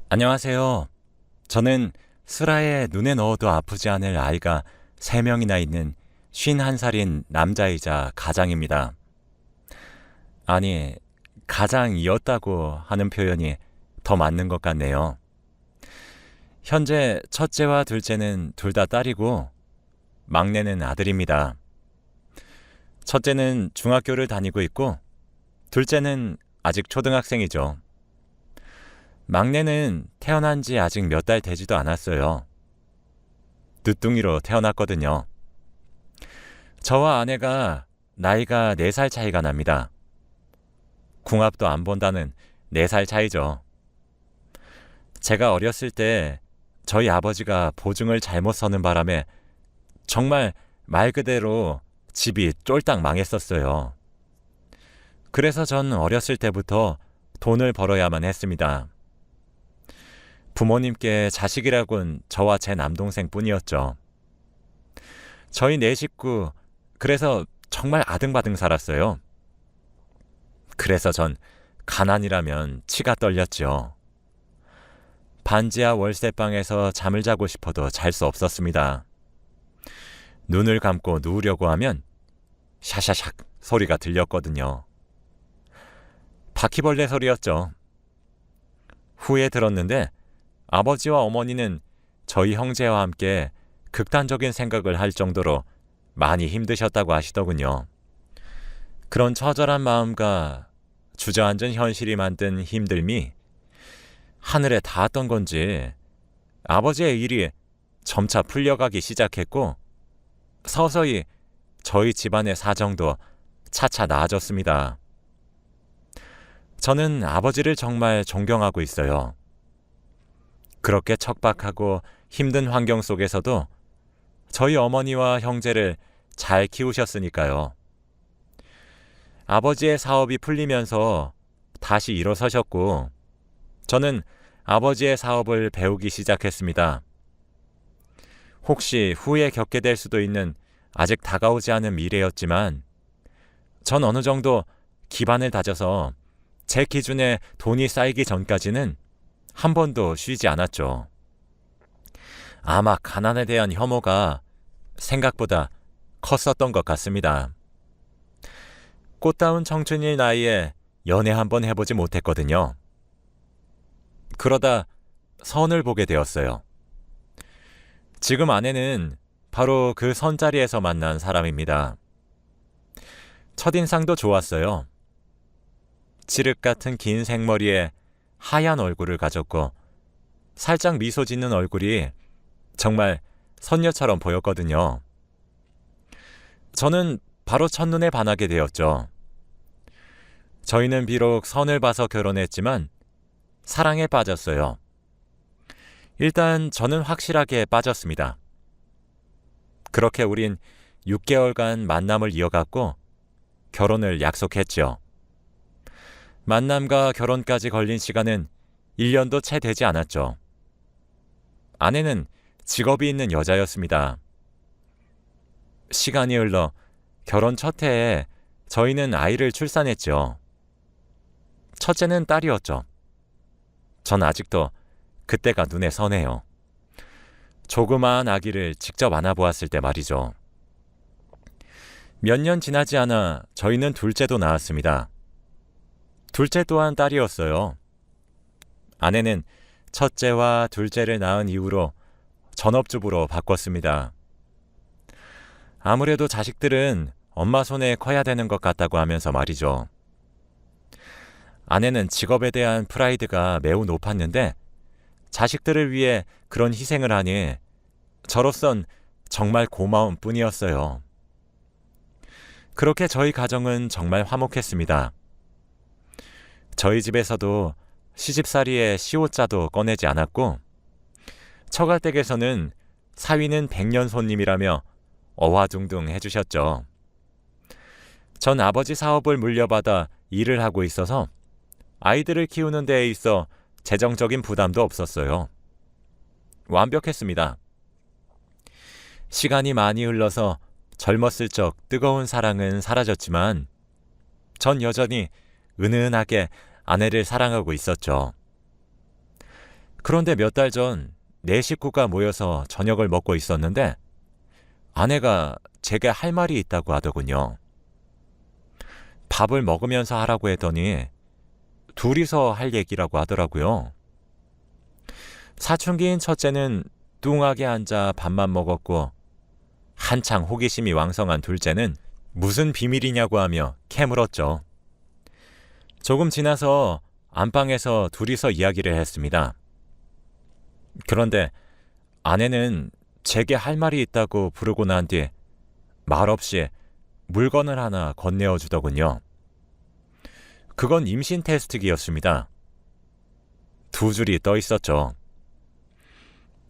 안녕하세요. 저는 슬하에 눈에 넣어도 아프지 않을 아이가 3명이나 있는 51살인 남자이자 가장입니다. 아니, 가장이었다고 하는 표현이 더 맞는 것 같네요. 현재 첫째와 둘째는 둘 다 딸이고 막내는 아들입니다. 첫째는 중학교를 다니고 있고 둘째는 아직 초등학생이죠. 막내는 태어난 지 아직 몇 달 되지도 않았어요. 늦둥이로 태어났거든요. 저와 아내가 나이가 4살 차이가 납니다. 궁합도 안 본다는 4살 차이죠. 제가 어렸을 때 저희 아버지가 보증을 잘못 서는 바람에 정말 말 그대로 집이 쫄딱 망했었어요. 그래서 전 어렸을 때부터 돈을 벌어야만 했습니다. 부모님께 자식이라곤 저와 제 남동생 뿐이었죠. 저희 4식구, 그래서 정말 아등바등 살았어요. 그래서 전 가난이라면 치가 떨렸죠. 반지하 월세방에서 잠을 자고 싶어도 잘 수 없었습니다. 눈을 감고 누우려고 하면 샤샤샥 소리가 들렸거든요. 바퀴벌레 소리였죠. 후에 들었는데 아버지와 어머니는 저희 형제와 함께 극단적인 생각을 할 정도로 많이 힘드셨다고 하시더군요. 그런 처절한 마음과 주저앉은 현실이 만든 힘듦이 하늘에 닿았던 건지 아버지의 일이 점차 풀려가기 시작했고 서서히 저희 집안의 사정도 차차 나아졌습니다. 저는 아버지를 정말 존경하고 있어요. 그렇게 척박하고 힘든 환경 속에서도 저희 어머니와 형제를 잘 키우셨으니까요. 아버지의 사업이 풀리면서 다시 일어서셨고 저는 아버지의 사업을 배우기 시작했습니다. 혹시 후에 겪게 될 수도 있는 아직 다가오지 않은 미래였지만 전 어느 정도 기반을 다져서 제 기준에 돈이 쌓이기 전까지는 한 번도 쉬지 않았죠. 아마 가난에 대한 혐오가 생각보다 컸었던 것 같습니다. 꽃다운 청춘일 나이에 연애 한 번 해보지 못했거든요. 그러다 선을 보게 되었어요. 지금 아내는 바로 그 선자리에서 만난 사람입니다. 첫인상도 좋았어요. 칠흑 같은 긴 생머리에 하얀 얼굴을 가졌고 살짝 미소 짓는 얼굴이 정말 선녀처럼 보였거든요. 저는 바로 첫눈에 반하게 되었죠. 저희는 비록 선을 봐서 결혼했지만 사랑에 빠졌어요. 일단 저는 확실하게 빠졌습니다. 그렇게 우린 6개월간 만남을 이어갔고 결혼을 약속했죠. 만남과 결혼까지 걸린 시간은 1년도 채 되지 않았죠. 아내는 직업이 있는 여자였습니다. 시간이 흘러 결혼 첫 해에 저희는 아이를 출산했죠. 첫째는 딸이었죠. 전 아직도 그때가 눈에 선해요. 조그마한 아기를 직접 안아보았을 때 말이죠. 몇 년 지나지 않아 저희는 둘째도 낳았습니다. 둘째 또한 딸이었어요. 아내는 첫째와 둘째를 낳은 이후로 전업주부로 바꿨습니다. 아무래도 자식들은 엄마 손에 커야 되는 것 같다고 하면서 말이죠. 아내는 직업에 대한 프라이드가 매우 높았는데 자식들을 위해 그런 희생을 하니 저로선 정말 고마운 뿐이었어요. 그렇게 저희 가정은 정말 화목했습니다. 저희 집에서도 시집살이에 시옷자도 꺼내지 않았고 처가댁에서는 사위는 백년 손님이라며 어화둥둥 해주셨죠. 전 아버지 사업을 물려받아 일을 하고 있어서 아이들을 키우는 데에 있어 재정적인 부담도 없었어요. 완벽했습니다. 시간이 많이 흘러서 젊었을 적 뜨거운 사랑은 사라졌지만 전 여전히 은은하게 아내를 사랑하고 있었죠. 그런데 몇 달 전 네 식구가 모여서 저녁을 먹고 있었는데 아내가 제게 할 말이 있다고 하더군요. 밥을 먹으면서 하라고 했더니 둘이서 할 얘기라고 하더라고요. 사춘기인 첫째는 뚱하게 앉아 밥만 먹었고 한창 호기심이 왕성한 둘째는 무슨 비밀이냐고 하며 캐물었죠. 조금 지나서 안방에서 둘이서 이야기를 했습니다. 그런데 아내는 제게 할 말이 있다고 부르고 난 뒤 말없이 물건을 하나 건네어 주더군요. 그건 임신 테스트기였습니다. 두 줄이 떠 있었죠.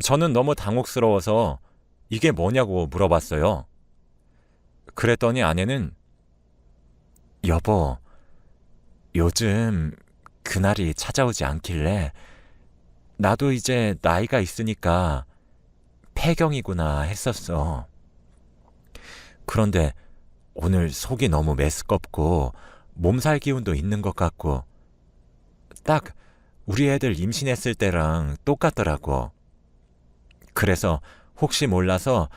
저는 너무 당혹스러워서 이게 뭐냐고 물어봤어요. 그랬더니 아내는 여보, 요즘 그날이 찾아오지 않길래 나도 이제 나이가 있으니까 폐경이구나 했었어. 그런데 오늘 속이 너무 메스껍고 몸살 기운도 있는 것 같고 딱 우리 애들 임신했을 때랑 똑같더라고. 그래서 혹시 몰라서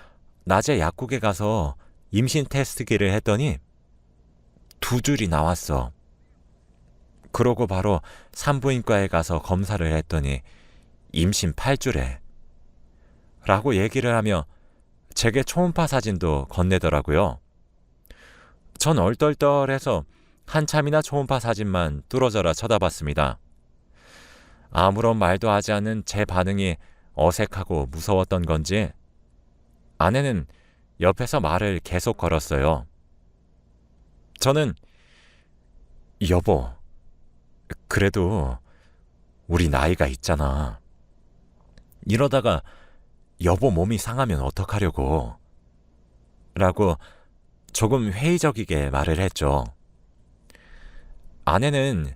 낮에 약국에 가서 임신 테스트기를 했더니 두 줄이 나왔어. 그러고 바로 산부인과에 가서 검사를 했더니 임신 8주래. 라고 얘기를 하며 제게 초음파 사진도 건네더라고요. 전 얼떨떨해서 한참이나 초음파 사진만 뚫어져라 쳐다봤습니다. 아무런 말도 하지 않은 제 반응이 어색하고 무서웠던 건지 아내는 옆에서 말을 계속 걸었어요. 저는 여보, 그래도 우리 나이가 있잖아. 이러다가 여보 몸이 상하면 어떡하려고. 라고 조금 회의적이게 말을 했죠. 아내는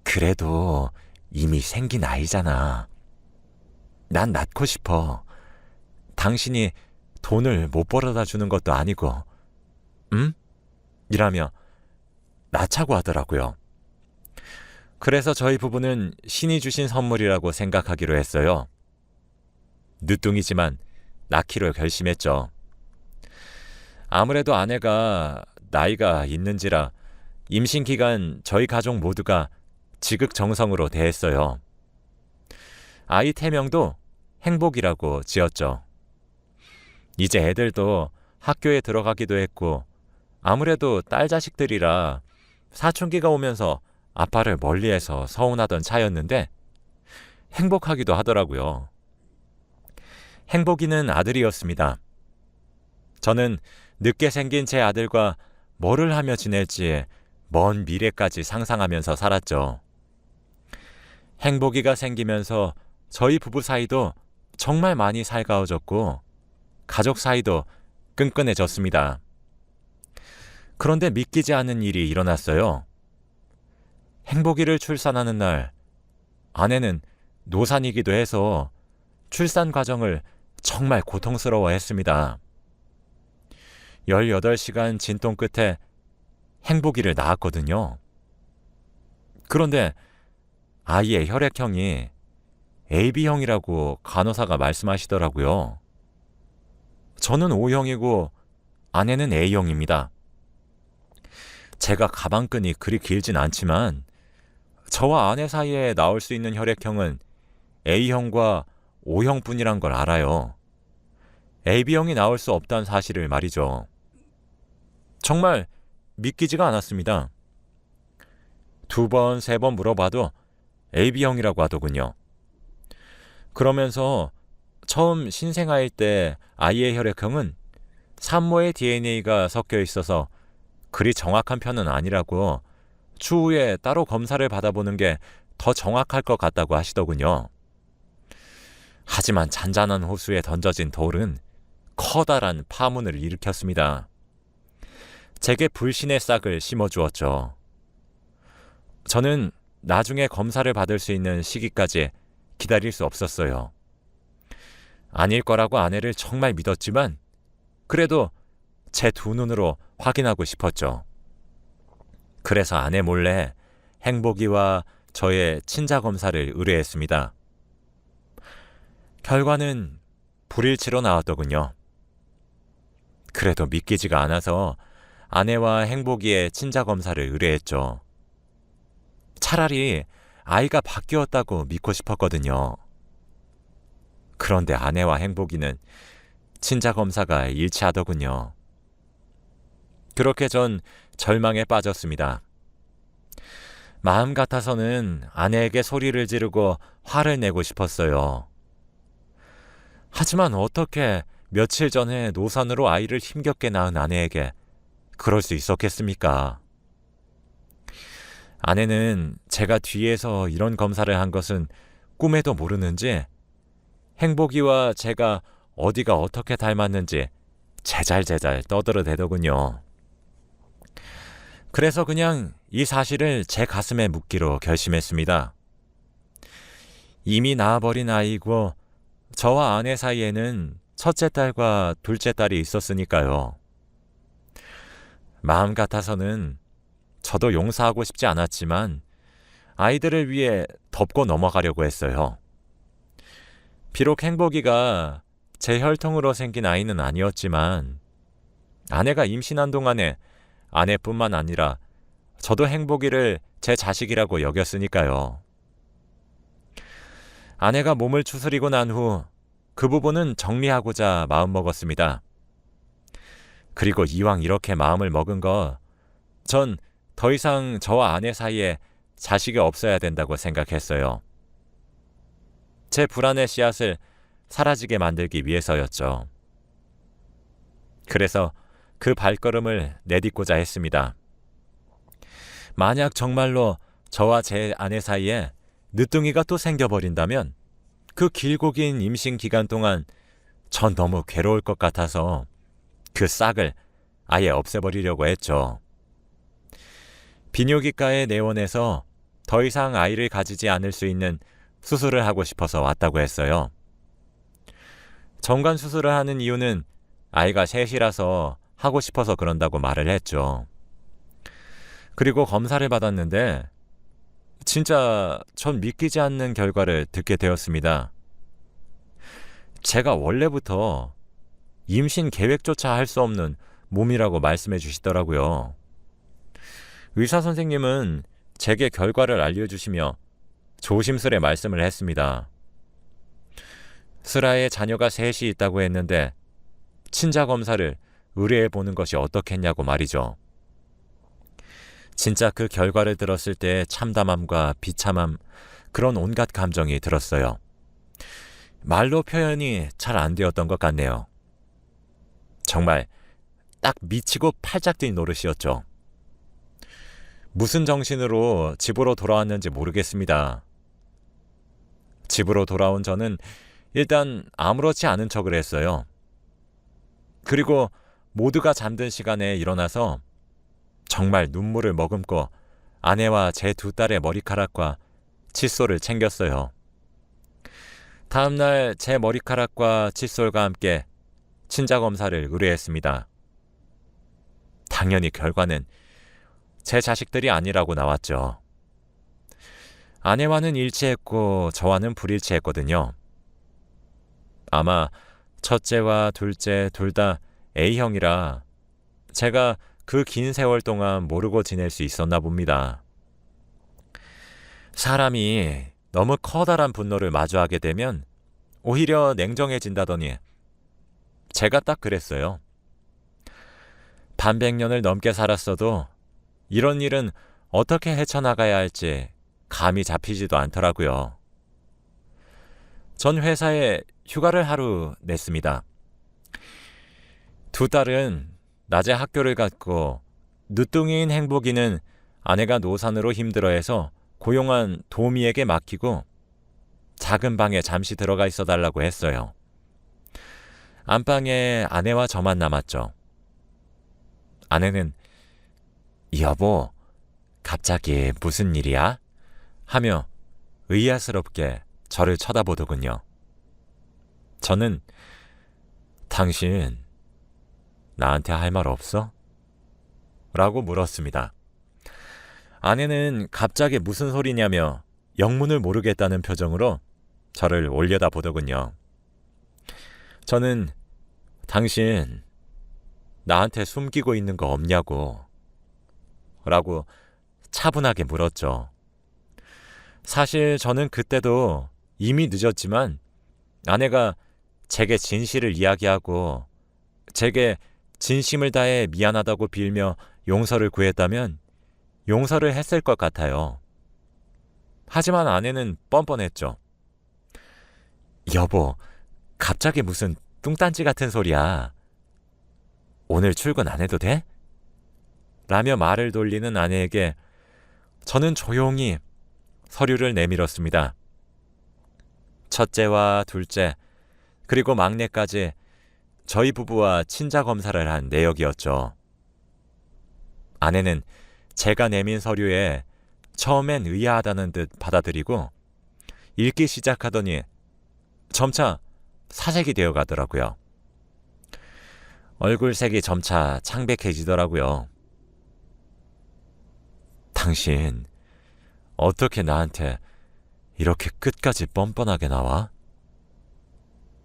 그래도 이미 생긴 아이잖아. 난 낳고 싶어. 당신이 돈을 못 벌어다 주는 것도 아니고. 응? 이라며 낳자고 하더라고요. 그래서 저희 부부는 신이 주신 선물이라고 생각하기로 했어요. 늦둥이지만 낳기로 결심했죠. 아무래도 아내가 나이가 있는지라 임신 기간 저희 가족 모두가 지극정성으로 대했어요. 아이 태명도 행복이라고 지었죠. 이제 애들도 학교에 들어가기도 했고 아무래도 딸 자식들이라 사춘기가 오면서 아빠를 멀리해서 서운하던 차였는데 행복하기도 하더라고요. 행복이는 아들이었습니다. 저는 늦게 생긴 제 아들과 뭐를 하며 지낼지 먼 미래까지 상상하면서 살았죠. 행복이가 생기면서 저희 부부 사이도 정말 많이 살가워졌고 가족 사이도 끈끈해졌습니다. 그런데 믿기지 않은 일이 일어났어요. 행복이를 출산하는 날 아내는 노산이기도 해서 출산 과정을 정말 고통스러워했습니다. 18시간 진통 끝에 행복이를 낳았거든요. 그런데 아이의 혈액형이 AB형이라고 간호사가 말씀하시더라고요. 저는 O형이고 아내는 A형입니다. 제가 가방끈이 그리 길진 않지만 저와 아내 사이에 나올 수 있는 혈액형은 A형과 O형뿐이란 걸 알아요. AB형이 나올 수 없다는 사실을 말이죠. 정말 믿기지가 않았습니다. 2번, 3번 물어봐도 AB형이라고 하더군요. 그러면서 처음 신생아일 때 아이의 혈액형은 산모의 DNA가 섞여 있어서 그리 정확한 편은 아니라고 추후에 따로 검사를 받아보는 게 더 정확할 것 같다고 하시더군요. 하지만 잔잔한 호수에 던져진 돌은 커다란 파문을 일으켰습니다. 제게 불신의 싹을 심어주었죠. 저는 나중에 검사를 받을 수 있는 시기까지 기다릴 수 없었어요. 아닐 거라고 아내를 정말 믿었지만 그래도 제 두 눈으로 확인하고 싶었죠. 그래서 아내 몰래 행복이와 저의 친자 검사를 의뢰했습니다. 결과는 불일치로 나왔더군요. 그래도 믿기지가 않아서 아내와 행복이의 친자 검사를 의뢰했죠. 차라리 아이가 바뀌었다고 믿고 싶었거든요. 그런데 아내와 행복이는 친자 검사가 일치하더군요. 그렇게 전 절망에 빠졌습니다. 마음 같아서는 아내에게 소리를 지르고 화를 내고 싶었어요. 하지만 어떻게 며칠 전에 노산으로 아이를 힘겹게 낳은 아내에게 그럴 수 있었겠습니까? 아내는 제가 뒤에서 이런 검사를 한 것은 꿈에도 모르는지 행복이와 제가 어디가 어떻게 닮았는지 제잘제잘 떠들어대더군요. 그래서 그냥 이 사실을 제 가슴에 묻기로 결심했습니다. 이미 낳아버린 아이고 저와 아내 사이에는 첫째 딸과 둘째 딸이 있었으니까요. 마음 같아서는 저도 용서하고 싶지 않았지만 아이들을 위해 덮고 넘어가려고 했어요. 비록 행복이가 제 혈통으로 생긴 아이는 아니었지만 아내가 임신한 동안에 아내뿐만 아니라 저도 행복이를 제 자식이라고 여겼으니까요. 아내가 몸을 추스리고 난 후 그 부분은 정리하고자 마음먹었습니다. 그리고 이왕 이렇게 마음을 먹은 거 전 더 이상 저와 아내 사이에 자식이 없어야 된다고 생각했어요. 제 불안의 씨앗을 사라지게 만들기 위해서였죠. 그래서 그 발걸음을 내딛고자 했습니다. 만약 정말로 저와 제 아내 사이에 늦둥이가 또 생겨버린다면 그 길고 긴 임신 기간 동안 전 너무 괴로울 것 같아서 그 싹을 아예 없애버리려고 했죠. 비뇨기과에 내원해서 더 이상 아이를 가지지 않을 수 있는 수술을 하고 싶어서 왔다고 했어요. 정관 수술을 하는 이유는 아이가 셋이라서 하고 싶어서 그런다고 말을 했죠. 그리고 검사를 받았는데 진짜 전 믿기지 않는 결과를 듣게 되었습니다. 제가 원래부터 임신 계획조차 할 수 없는 몸이라고 말씀해 주시더라고요. 의사 선생님은 제게 결과를 알려주시며 조심스레 말씀을 했습니다. 슬아의 자녀가 셋이 있다고 했는데 친자 검사를 의뢰해 보는 것이 어떻겠냐고 말이죠. 진짜 그 결과를 들었을 때 참담함과 비참함, 그런 온갖 감정이 들었어요. 말로 표현이 잘 안 되었던 것 같네요. 정말 딱 미치고 팔짝 뛴 노릇이었죠. 무슨 정신으로 집으로 돌아왔는지 모르겠습니다. 집으로 돌아온 저는 일단 아무렇지 않은 척을 했어요. 그리고 모두가 잠든 시간에 일어나서 정말 눈물을 머금고 아내와 제 두 딸의 머리카락과 칫솔을 챙겼어요. 다음날 제 머리카락과 칫솔과 함께 친자 검사를 의뢰했습니다. 당연히 결과는 제 자식들이 아니라고 나왔죠. 아내와는 일치했고 저와는 불일치했거든요. 아마 첫째와 둘째 둘 다 A형이라 제가 그 긴 세월 동안 모르고 지낼 수 있었나 봅니다. 사람이 너무 커다란 분노를 마주하게 되면 오히려 냉정해진다더니 제가 딱 그랬어요. 반백년을 넘게 살았어도 이런 일은 어떻게 헤쳐나가야 할지 감이 잡히지도 않더라고요. 전 회사에 휴가를 하루 냈습니다. 두 딸은 낮에 학교를 갔고 늦둥이인 행복이는 아내가 노산으로 힘들어해서 고용한 도미에게 맡기고 작은 방에 잠시 들어가 있어 달라고 했어요. 안방에 아내와 저만 남았죠. 아내는 여보, 갑자기 무슨 일이야? 하며 의아스럽게 저를 쳐다보더군요. 저는 당신 나한테 할 말 없어? 라고 물었습니다. 아내는 갑자기 무슨 소리냐며 영문을 모르겠다는 표정으로 저를 올려다보더군요. 저는 당신 나한테 숨기고 있는 거 없냐고 라고 차분하게 물었죠. 사실 저는 그때도 이미 늦었지만 아내가 제게 진실을 이야기하고 제게 진심을 다해 미안하다고 빌며 용서를 구했다면 용서를 했을 것 같아요. 하지만 아내는 뻔뻔했죠. 여보, 갑자기 무슨 뚱딴지 같은 소리야. 오늘 출근 안 해도 돼? 라며 말을 돌리는 아내에게 저는 조용히 서류를 내밀었습니다. 첫째와 둘째, 그리고 막내까지 저희 부부와 친자 검사를 한 내역이었죠. 아내는 제가 내민 서류에 처음엔 의아하다는 듯 받아들이고 읽기 시작하더니 점차 사색이 되어 가더라고요. 얼굴색이 점차 창백해지더라고요. 당신 어떻게 나한테 이렇게 끝까지 뻔뻔하게 나와?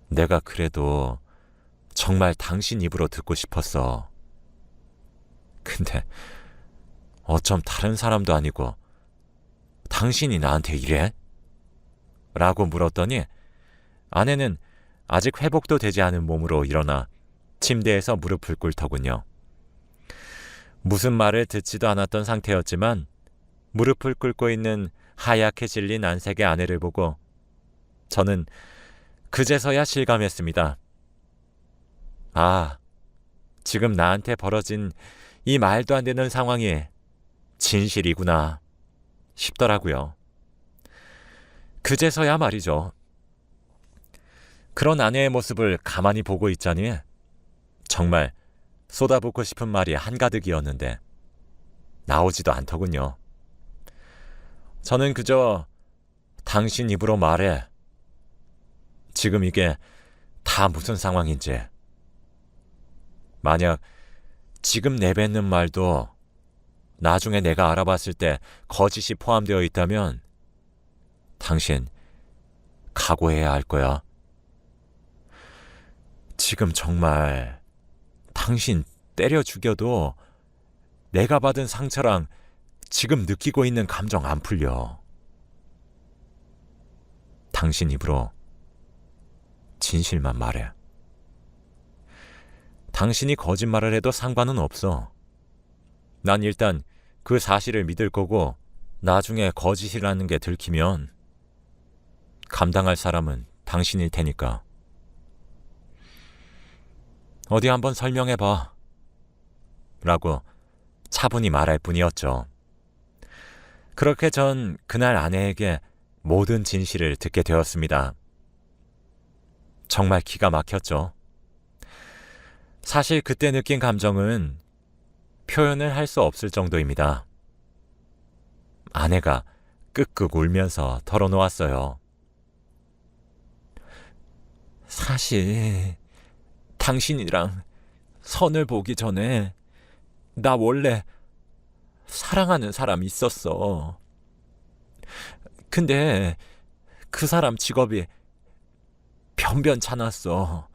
내가 그래도 정말 당신 입으로 듣고 싶었어. 근데 어쩜 다른 사람도 아니고 당신이 나한테 이래? 라고 물었더니 아내는 아직 회복도 되지 않은 몸으로 일어나 침대에서 무릎을 꿇더군요. 무슨 말을 듣지도 않았던 상태였지만 무릎을 꿇고 있는 하얗게 질린 안색의 아내를 보고 저는 그제서야 실감했습니다. 아, 지금 나한테 벌어진 이 말도 안 되는 상황이 진실이구나 싶더라고요. 그제서야 말이죠. 그런 아내의 모습을 가만히 보고 있자니 정말 쏟아붓고 싶은 말이 한가득이었는데 나오지도 않더군요. 저는 그저 당신 입으로 말해. 지금 이게 다 무슨 상황인지. 만약 지금 내뱉는 말도 나중에 내가 알아봤을 때 거짓이 포함되어 있다면 당신 각오해야 할 거야. 지금 정말 당신 때려 죽여도 내가 받은 상처랑 지금 느끼고 있는 감정 안 풀려. 당신 입으로 진실만 말해. 당신이 거짓말을 해도 상관은 없어. 난 일단 그 사실을 믿을 거고 나중에 거짓이라는 게 들키면 감당할 사람은 당신일 테니까. 어디 한번 설명해봐. 라고 차분히 말할 뿐이었죠. 그렇게 전 그날 아내에게 모든 진실을 듣게 되었습니다. 정말 기가 막혔죠. 사실 그때 느낀 감정은 표현을 할 수 없을 정도입니다. 아내가 끄끄 울면서 털어놓았어요. 사실 당신이랑 선을 보기 전에 나 원래 사랑하는 사람 있었어. 근데 그 사람 직업이 변변찮았어.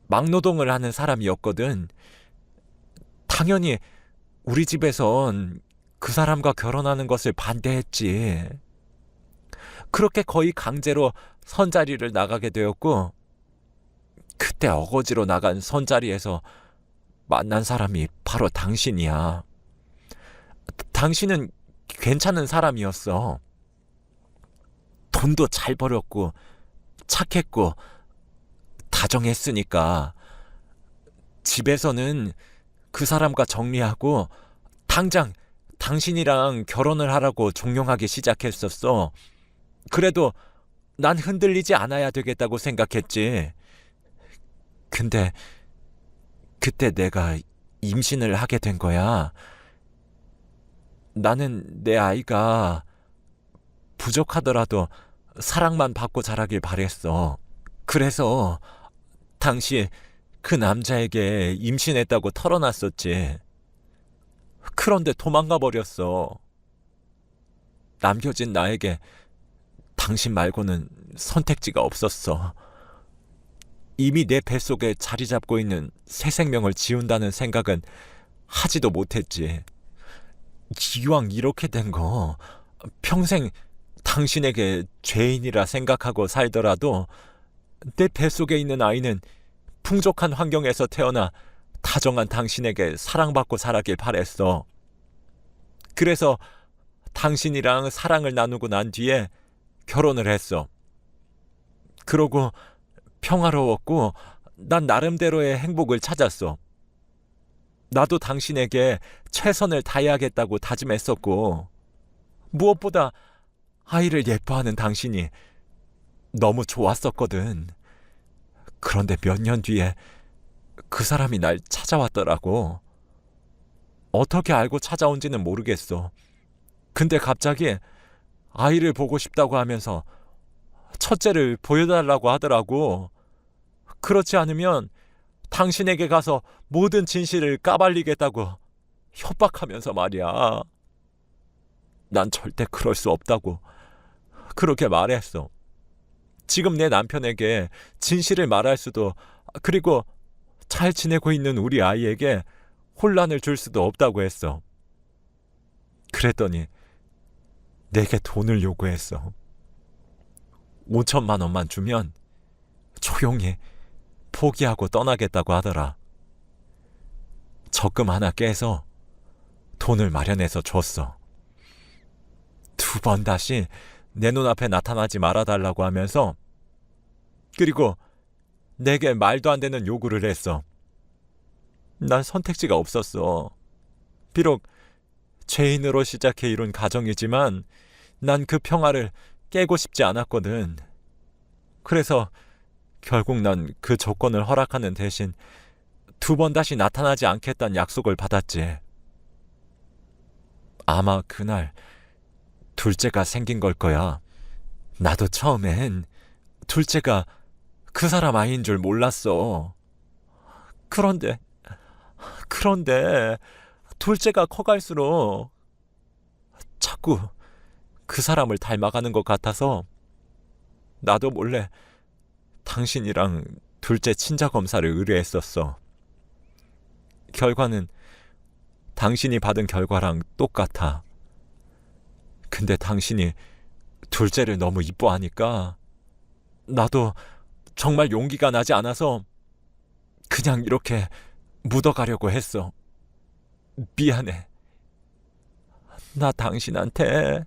막노동을 하는 사람이었거든. 당연히 우리 집에선 그 사람과 결혼하는 것을 반대했지. 그렇게 거의 강제로 선자리를 나가게 되었고 그때 어거지로 나간 선자리에서 만난 사람이 바로 당신이야. 당신은 괜찮은 사람이었어. 돈도 잘 벌었고 착했고 다정했으니까 집에서는 그 사람과 정리하고 당장 당신이랑 결혼을 하라고 종용하기 시작했었어. 그래도 난 흔들리지 않아야 되겠다고 생각했지. 근데 그때 내가 임신을 하게 된 거야. 나는 내 아이가 부족하더라도 사랑만 받고 자라길 바랬어. 그래서 당시 그 남자에게 임신했다고 털어놨었지. 그런데 도망가 버렸어. 남겨진 나에게 당신 말고는 선택지가 없었어. 이미 내 뱃속에 자리 잡고 있는 새 생명을 지운다는 생각은 하지도 못했지. 기왕 이렇게 된 거 평생 당신에게 죄인이라 생각하고 살더라도 내 뱃속에 있는 아이는 풍족한 환경에서 태어나 다정한 당신에게 사랑받고 자라길 바랬어. 그래서 당신이랑 사랑을 나누고 난 뒤에 결혼을 했어. 그러고 평화로웠고 난 나름대로의 행복을 찾았어. 나도 당신에게 최선을 다해야겠다고 다짐했었고, 무엇보다 아이를 예뻐하는 당신이 너무 좋았었거든. 그런데 몇 년 뒤에 그 사람이 날 찾아왔더라고. 어떻게 알고 찾아온지는 모르겠어. 근데 갑자기 아이를 보고 싶다고 하면서 첫째를 보여달라고 하더라고. 그렇지 않으면 당신에게 가서 모든 진실을 까발리겠다고 협박하면서 말이야. 난 절대 그럴 수 없다고 그렇게 말했어. 지금 내 남편에게 진실을 말할 수도, 그리고 잘 지내고 있는 우리 아이에게 혼란을 줄 수도 없다고 했어. 그랬더니 내게 돈을 요구했어. 5천만 원만 주면 조용히 포기하고 떠나겠다고 하더라. 적금 하나 깨서 돈을 마련해서 줬어. 2번 다시 내 눈앞에 나타나지 말아달라고 하면서, 그리고 내게 말도 안 되는 요구를 했어. 난 선택지가 없었어. 비록 죄인으로 시작해 이룬 가정이지만 난 그 평화를 깨고 싶지 않았거든. 그래서 결국 난 그 조건을 허락하는 대신 2번 다시 나타나지 않겠다는 약속을 받았지. 아마 그날 둘째가 생긴 걸 거야. 나도 처음엔 둘째가 그 사람 아이인 줄 몰랐어. 그런데 둘째가 커갈수록 자꾸 그 사람을 닮아가는 것 같아서 나도 몰래 당신이랑 둘째 친자 검사를 의뢰했었어. 결과는 당신이 받은 결과랑 똑같아. 근데 당신이 둘째를 너무 이뻐하니까 나도 정말 용기가 나지 않아서 그냥 이렇게 묻어가려고 했어. 미안해. 나 당신한테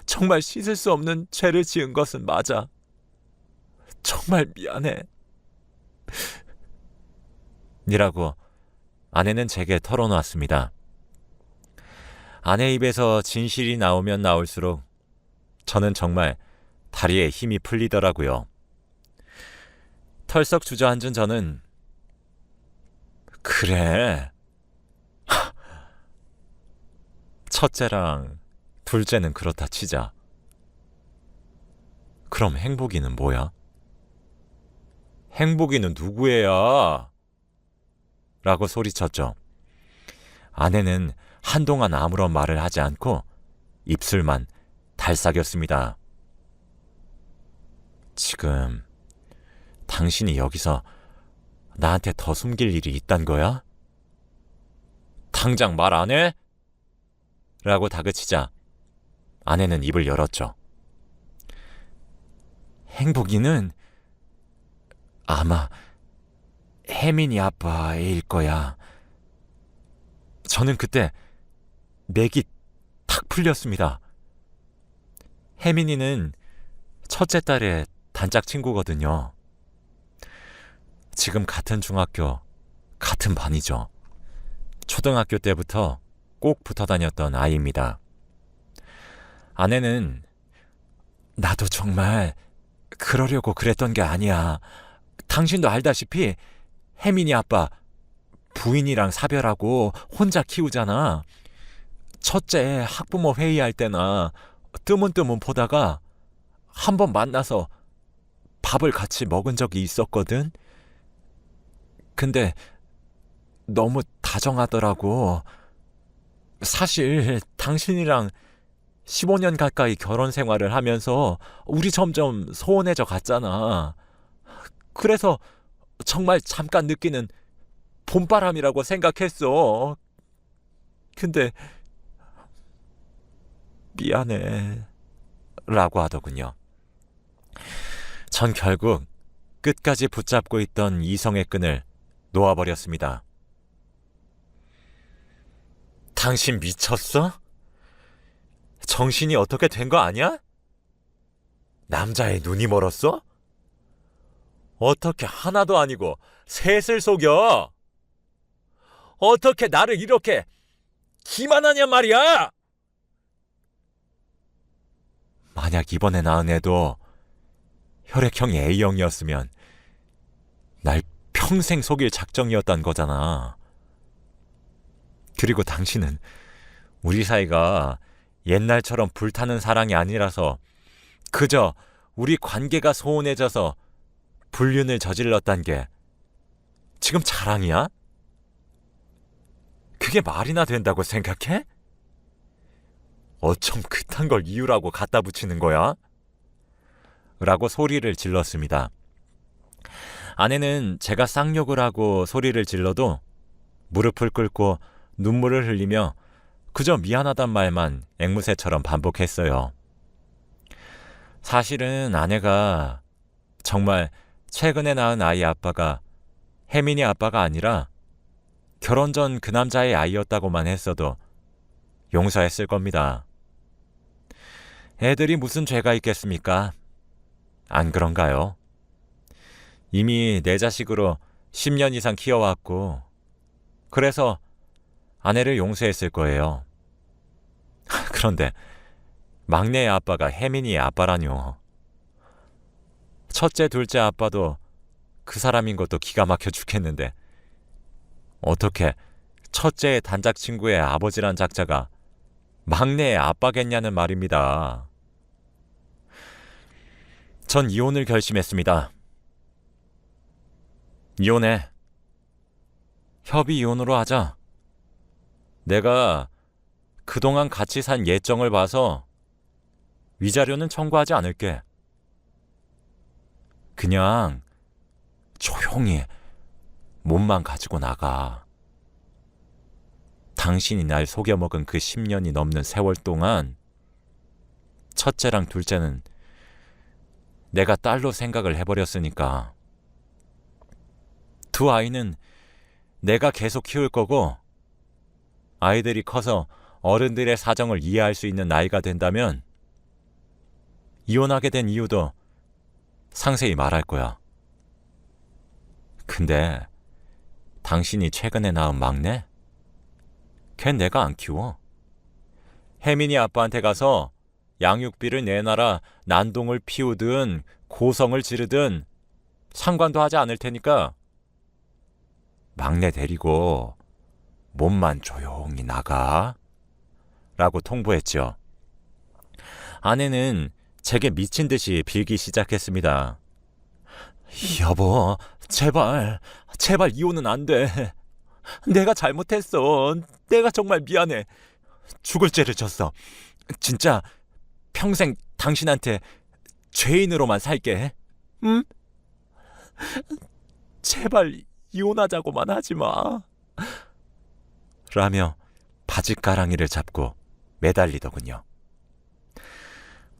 정말 씻을 수 없는 죄를 지은 것은 맞아. 정말 미안해. 이라고 아내는 제게 털어놓았습니다. 아내 입에서 진실이 나오면 나올수록 저는 정말 다리에 힘이 풀리더라고요. 털썩 주저앉은 저는 그래. 첫째랑 둘째는 그렇다 치자. 그럼 행복이는 뭐야? 행복이는 누구애야? 라고 소리쳤죠. 아내는 한동안 아무런 말을 하지 않고 입술만 달싹였습니다. 지금 당신이 여기서 나한테 더 숨길 일이 있단 거야? 당장 말 안 해? 라고 다그치자 아내는 입을 열었죠. 행복이는 아마 혜민이 아빠일 거야. 저는 그때 맥이 탁 풀렸습니다. 혜민이는 첫째 딸의 단짝 친구거든요. 지금 같은 중학교, 같은 반이죠. 초등학교 때부터 꼭 붙어 다녔던 아이입니다. 아내는 나도 정말 그러려고 그랬던 게 아니야. 당신도 알다시피 혜민이 아빠 부인이랑 사별하고 혼자 키우잖아. 첫째 학부모 회의할 때나 뜨문뜨문 보다가 한 번 만나서 밥을 같이 먹은 적이 있었거든. 근데 너무 다정하더라고. 사실 당신이랑 15년 가까이 결혼 생활을 하면서 우리 점점 소원해져 갔잖아. 그래서 정말 잠깐 느끼는 봄바람이라고 생각했어. 근데 미안해 라고 하더군요. 전 결국 끝까지 붙잡고 있던 이성의 끈을 놓아버렸습니다. 당신 미쳤어? 정신이 어떻게 된 거 아니야? 남자의 눈이 멀었어? 어떻게 하나도 아니고 셋을 속여? 어떻게 나를 이렇게 기만하냔 말이야! 만약 이번에 낳은 애도 혈액형이 A형이었으면 날 평생 속일 작정이었단 거잖아. 그리고 당신은 우리 사이가 옛날처럼 불타는 사랑이 아니라서 그저 우리 관계가 소원해져서 불륜을 저질렀단 게 지금 자랑이야? 그게 말이나 된다고 생각해? 어쩜 그딴 걸 이유라고 갖다 붙이는 거야? 라고 소리를 질렀습니다. 아내는 제가 쌍욕을 하고 소리를 질러도 무릎을 꿇고 눈물을 흘리며 그저 미안하단 말만 앵무새처럼 반복했어요. 사실은 아내가 정말 최근에 낳은 아이 아빠가 혜민이 아빠가 아니라 결혼 전 그 남자의 아이였다고만 했어도 용서했을 겁니다. 애들이 무슨 죄가 있겠습니까? 안 그런가요? 이미 내 자식으로 10년 이상 키워왔고 그래서 아내를 용서했을 거예요. 그런데 막내의 아빠가 혜민이의 아빠라뇨. 첫째, 둘째 아빠도 그 사람인 것도 기가 막혀 죽겠는데 어떻게 첫째의 단짝 친구의 아버지란 작자가 막내의 아빠겠냐는 말입니다. 전 이혼을 결심했습니다. 이혼해. 협의 이혼으로 하자. 내가 그동안 같이 산 예정을 봐서 위자료는 청구하지 않을게. 그냥 조용히 몸만 가지고 나가. 당신이 날 속여먹은 그 10년이 넘는 세월 동안 첫째랑 둘째는 내가 딸로 생각을 해버렸으니까 두 아이는 내가 계속 키울 거고 아이들이 커서 어른들의 사정을 이해할 수 있는 나이가 된다면 이혼하게 된 이유도 상세히 말할 거야. 근데 당신이 최근에 낳은 막내? 걘 내가 안 키워. 혜민이 아빠한테 가서 양육비를 내놔라 난동을 피우든 고성을 지르든 상관도 하지 않을 테니까 막내 데리고 몸만 조용히 나가 라고 통보했죠. 아내는 제게 미친 듯이 빌기 시작했습니다. 여보, 제발 이혼은 안 돼. 내가 잘못했어. 내가 정말 미안해. 죽을 죄를 졌어. 진짜 평생 당신한테 죄인으로만 살게. 응? 제발 이혼하자고만 하지 마. 라며 바짓가랑이를 잡고 매달리더군요.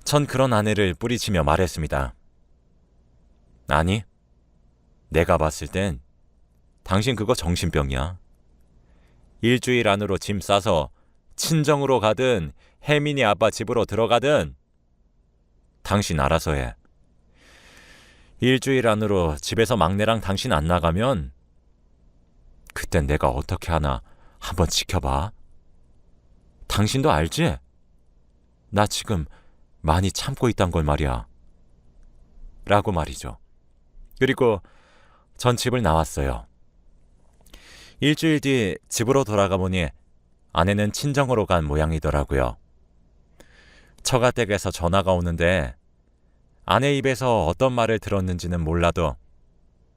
전 그런 아내를 뿌리치며 말했습니다. 아니, 내가 봤을 땐 당신 그거 정신병이야. 일주일 안으로 짐 싸서 친정으로 가든 혜민이 아빠 집으로 들어가든 당신 알아서 해. 일주일 안으로 집에서 막내랑 당신 안 나가면 그땐 내가 어떻게 하나 한번 지켜봐. 당신도 알지? 나 지금 많이 참고 있단 걸 말이야. 라고 말이죠. 그리고 전 집을 나왔어요. 일주일 뒤 집으로 돌아가 보니 아내는 친정으로 간 모양이더라고요. 처가댁에서 전화가 오는데 아내 입에서 어떤 말을 들었는지는 몰라도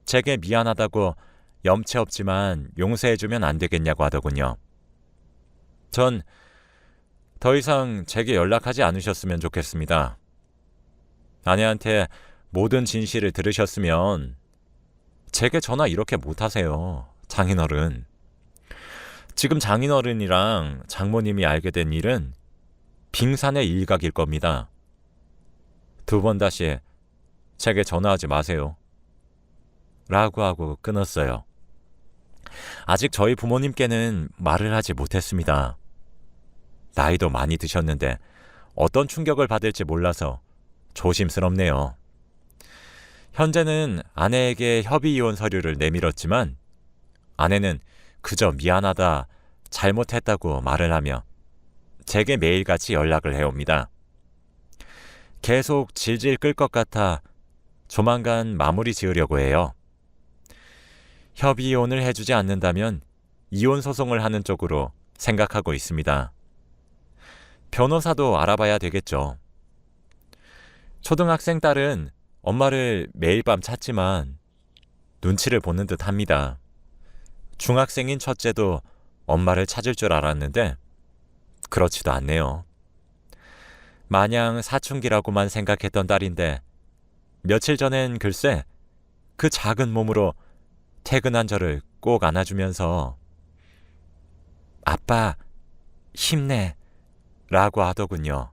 제게 미안하다고 염치 없지만 용서해주면 안 되겠냐고 하더군요. 전 더 이상 제게 연락하지 않으셨으면 좋겠습니다. 아내한테 모든 진실을 들으셨으면 제게 전화 이렇게 못하세요. 장인어른. 지금 장인어른이랑 장모님이 알게 된 일은 빙산의 일각일 겁니다. 두 번 다시 제게 전화하지 마세요. 라고 하고 끊었어요. 아직 저희 부모님께는 말을 하지 못했습니다. 나이도 많이 드셨는데 어떤 충격을 받을지 몰라서 조심스럽네요. 현재는 아내에게 협의이혼 서류를 내밀었지만 아내는 그저 미안하다, 잘못했다고 말을 하며 제게 매일같이 연락을 해옵니다. 계속 질질 끌 것 같아 조만간 마무리 지으려고 해요. 협의이혼을 해주지 않는다면 이혼 소송을 하는 쪽으로 생각하고 있습니다. 변호사도 알아봐야 되겠죠. 초등학생 딸은 엄마를 매일 밤 찾지만 눈치를 보는 듯 합니다. 중학생인 첫째도 엄마를 찾을 줄 알았는데 그렇지도 않네요. 마냥 사춘기라고만 생각했던 딸인데 며칠 전엔 글쎄 그 작은 몸으로 퇴근한 저를 꼭 안아주면서 아빠 힘내 라고 하더군요.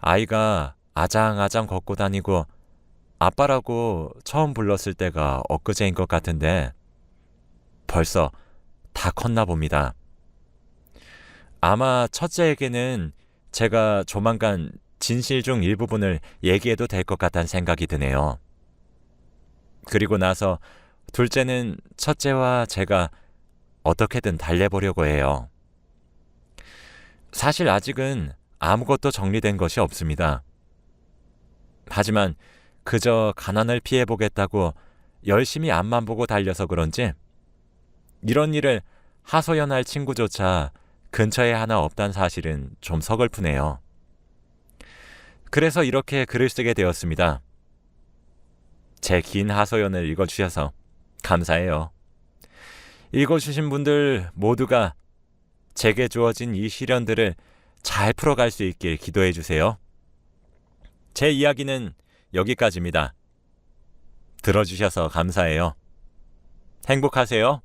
아이가 아장아장 걷고 다니고 아빠라고 처음 불렀을 때가 엊그제인 것 같은데 벌써 다 컸나 봅니다. 아마 첫째에게는 제가 조만간 진실 중 일부분을 얘기해도 될 것 같다는 생각이 드네요. 그리고 나서 둘째는 첫째와 제가 어떻게든 달래보려고 해요. 사실 아직은 아무것도 정리된 것이 없습니다. 하지만 그저 가난을 피해보겠다고 열심히 앞만 보고 달려서 그런지 이런 일을 하소연할 친구조차 근처에 하나 없단 사실은 좀 서글프네요. 그래서 이렇게 글을 쓰게 되었습니다. 제 긴 하소연을 읽어주셔서 감사해요. 읽어주신 분들 모두가 제게 주어진 이 시련들을 잘 풀어갈 수 있길 기도해 주세요. 제 이야기는 여기까지입니다. 들어주셔서 감사해요. 행복하세요.